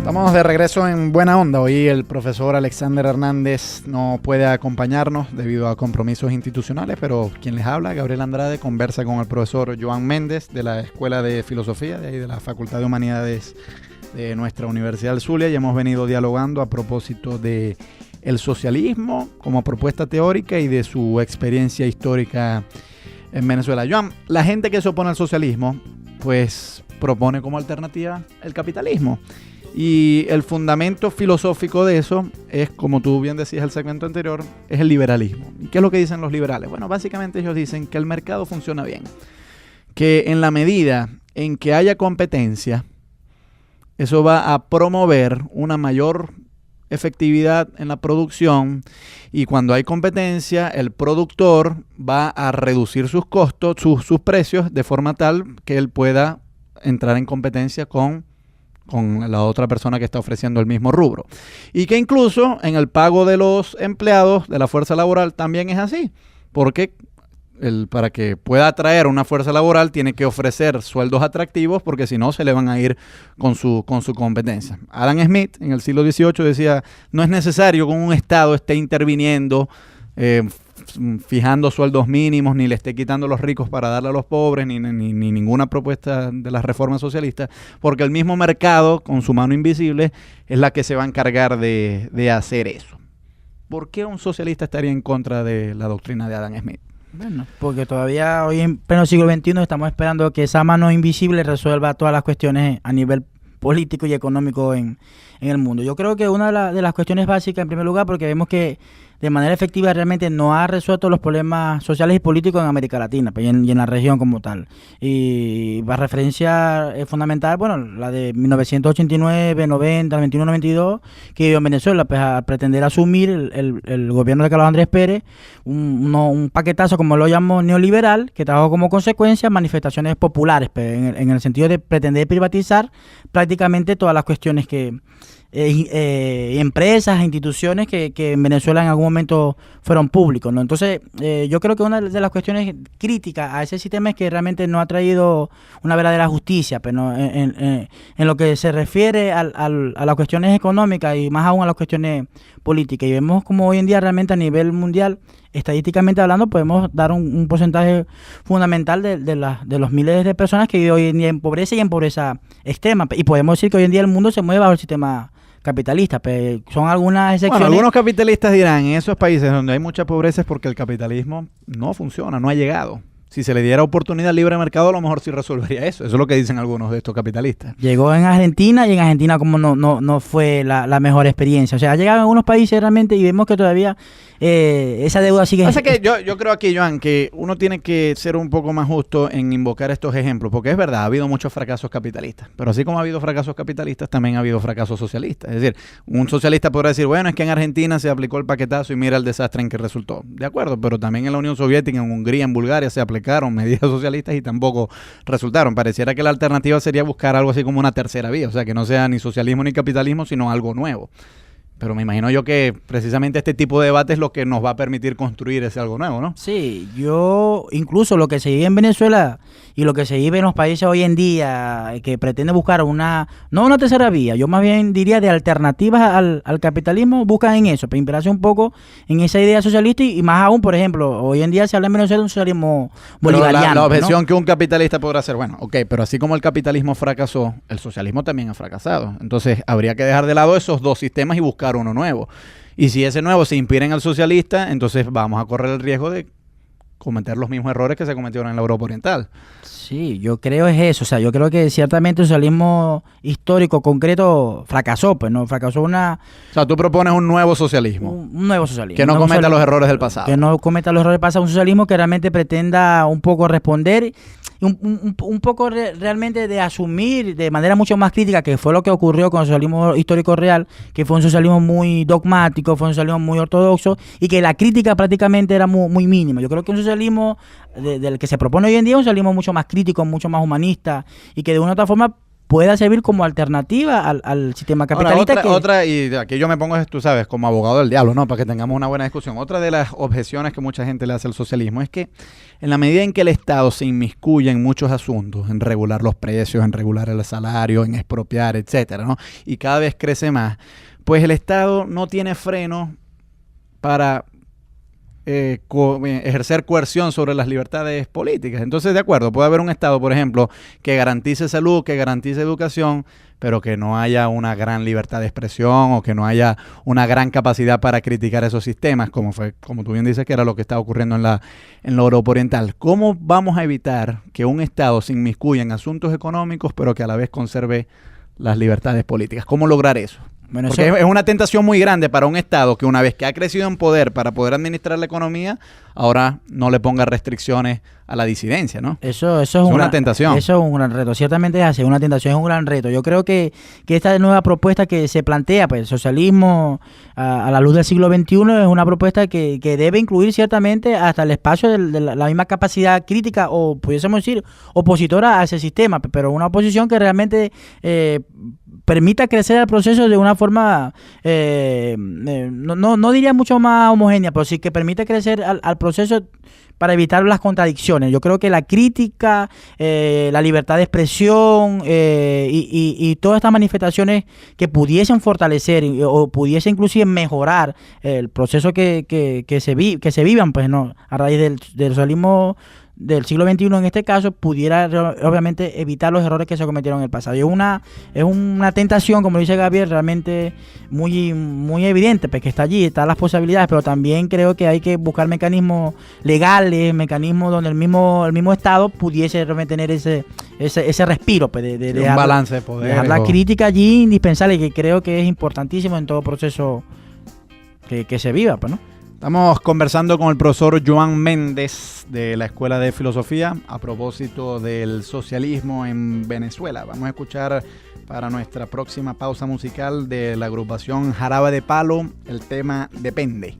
Estamos de regreso en Buena Onda. Hoy el profesor Alexander Hernández no puede acompañarnos debido a compromisos institucionales, pero quien les habla, Gabriel Andrade, conversa con el profesor Joan Méndez de la Escuela de Filosofía, de ahí de la Facultad de Humanidades de nuestra Universidad del Zulia, y hemos venido dialogando a propósito de el socialismo como propuesta teórica y de su experiencia histórica en Venezuela. Joan, la gente que se opone al socialismo, pues propone como alternativa el capitalismo. Y el fundamento filosófico de eso es, como tú bien decías en el segmento anterior, es el liberalismo. ¿Y qué es lo que dicen los liberales? Bueno, básicamente ellos dicen que el mercado funciona bien, que en la medida en que haya competencia, eso va a promover una mayor efectividad en la producción, y cuando hay competencia, el productor va a reducir sus costos, sus precios, de forma tal que él pueda entrar en competencia con la otra persona que está ofreciendo el mismo rubro. Y que incluso en el pago de los empleados, de la fuerza laboral, también es así. Porque para que pueda atraer una fuerza laboral tiene que ofrecer sueldos atractivos, porque si no se le van a ir con su competencia. Adam Smith en el siglo XVIII decía, no es necesario que un Estado esté interviniendo, fijando sueldos mínimos, ni le esté quitando a los ricos para darle a los pobres, ni ninguna propuesta de las reformas socialistas, porque el mismo mercado, con su mano invisible, es la que se va a encargar de hacer eso. ¿Por qué un socialista estaría en contra de la doctrina de Adam Smith? Bueno, porque todavía hoy en pleno siglo XXI estamos esperando que esa mano invisible resuelva todas las cuestiones a nivel político y económico en el mundo. Yo creo que una de las cuestiones básicas, en primer lugar, porque vemos que de manera efectiva realmente no ha resuelto los problemas sociales y políticos en América Latina y en la región como tal. Y la referencia fundamental, bueno, la de 1989, 90, 91, 92, que en Venezuela, pues, a pretender asumir el gobierno de Carlos Andrés Pérez, un paquetazo, como lo llamo, neoliberal, que trajo como consecuencia manifestaciones populares, pues, en el sentido de pretender privatizar prácticamente todas las cuestiones que empresas, instituciones que en Venezuela en algún momento fueron públicos, ¿no? Entonces, yo creo que una de las cuestiones críticas a ese sistema es que realmente no ha traído una verdadera justicia, pero en lo que se refiere a las cuestiones económicas y más aún a las cuestiones políticas. Y vemos como hoy en día realmente a nivel mundial, estadísticamente hablando, podemos dar un porcentaje fundamental de los miles de personas que viven hoy en día en pobreza y en pobreza extrema. Y podemos decir que hoy en día el mundo se mueve bajo el sistema capitalista, pero son algunas excepciones. Bueno, algunos capitalistas dirán, en esos países donde hay mucha pobreza es porque el capitalismo no funciona, no ha llegado. Si se le diera oportunidad al libre mercado, a lo mejor sí resolvería eso. Eso es lo que dicen algunos de estos capitalistas. Llegó en Argentina, y en Argentina como no fue la mejor experiencia. O sea, ha llegado en algunos países realmente y vemos que todavía esa deuda sigue... Pasa que yo creo aquí, Joan, que uno tiene que ser un poco más justo en invocar estos ejemplos, porque es verdad, ha habido muchos fracasos capitalistas, pero así como ha habido fracasos capitalistas, también ha habido fracasos socialistas. Es decir, un socialista podrá decir, bueno, es que en Argentina se aplicó el paquetazo y mira el desastre en que resultó. De acuerdo, pero también en la Unión Soviética, en Hungría, en Bulgaria se aplicaron medidas socialistas y tampoco resultaron. Pareciera que la alternativa sería buscar algo así como una tercera vía, o sea, que no sea ni socialismo ni capitalismo, sino algo nuevo. Pero me imagino yo que precisamente este tipo de debate es lo que nos va a permitir construir ese algo nuevo, ¿no? Sí, yo incluso lo que se vive en Venezuela y lo que se vive en los países hoy en día, que pretende buscar no una tercera vía, yo más bien diría de alternativas al capitalismo, buscan en eso, para inspirarse un poco en esa idea socialista y más aún, por ejemplo, hoy en día se habla en Venezuela de un socialismo bolivariano. La objeción, ¿no?, que un capitalista podrá hacer, bueno, ok, pero así como el capitalismo fracasó, el socialismo también ha fracasado. Entonces habría que dejar de lado esos dos sistemas y buscar uno nuevo. Y si ese nuevo se inspira en el socialista, entonces vamos a correr el riesgo de cometer los mismos errores que se cometieron en la Europa Oriental. Sí, yo creo es eso. O sea, yo creo que ciertamente el socialismo histórico concreto fracasó, pues no fracasó O sea, tú propones un nuevo socialismo. Un nuevo socialismo. Que no cometa los errores del pasado. Que no cometa los errores del pasado. Un socialismo que realmente pretenda un poco responder, un poco realmente de asumir de manera mucho más crítica, que fue lo que ocurrió con el socialismo histórico real, que fue un socialismo muy dogmático, fue un socialismo muy ortodoxo, y que la crítica prácticamente era muy mínima. Yo creo que un socialismo del que se propone hoy en día es un socialismo mucho más crítico, mucho más humanista, y que de una u otra forma pueda servir como alternativa al sistema capitalista. Ahora, otra, y aquí yo me pongo, tú sabes, como abogado del diablo, ¿no? Para que tengamos una buena discusión. Otra de las objeciones que mucha gente le hace al socialismo es que en la medida en que el Estado se inmiscuye en muchos asuntos, en regular los precios, en regular el salario, en expropiar, etcétera, ¿no? Y cada vez crece más, pues el Estado no tiene freno para ejercer coerción sobre las libertades políticas. Entonces, de acuerdo, puede haber un Estado, por ejemplo, que garantice salud, que garantice educación, pero que no haya una gran libertad de expresión o que no haya una gran capacidad para criticar esos sistemas, como tú bien dices, que era lo que está ocurriendo en la Europa Oriental. ¿Cómo vamos a evitar que un Estado se inmiscuya en asuntos económicos, pero que a la vez conserve las libertades políticas? ¿Cómo lograr eso? Bueno, porque es una tentación muy grande para un Estado que una vez que ha crecido en poder para poder administrar la economía, ahora no le ponga restricciones a la disidencia, ¿no? Eso es una tentación. Eso es un gran reto. Ciertamente es así, una tentación, es un gran reto. Yo creo que esta nueva propuesta que se plantea, pues el socialismo a la luz del siglo XXI, es una propuesta que debe incluir ciertamente hasta el espacio de la misma capacidad crítica o, pudiésemos decir, opositora a ese sistema, pero una oposición que realmente permita crecer el proceso de una forma, no diría mucho más homogénea, pero sí que permite crecer al proceso para evitar las contradicciones. Yo creo que la crítica, la libertad de expresión y todas estas manifestaciones que pudiesen fortalecer o pudiesen inclusive mejorar el proceso que se vivan, pues no, a raíz del socialismo del siglo XXI en este caso, pudiera obviamente evitar los errores que se cometieron en el pasado. Y es una tentación, como dice Gabriel, realmente muy, muy evidente, pues que está allí, están las posibilidades, pero también creo que hay que buscar mecanismos legales, mecanismos donde el mismo Estado pudiese realmente tener ese respiro, pues, de un balance de poder. Dejar la crítica allí indispensable, que creo que es importantísimo en todo proceso que se viva, pues, ¿no? Estamos conversando con el profesor Joan Méndez de la Escuela de Filosofía a propósito del socialismo en Venezuela. Vamos a escuchar para nuestra próxima pausa musical de la agrupación Jarabe de Palo el tema Depende.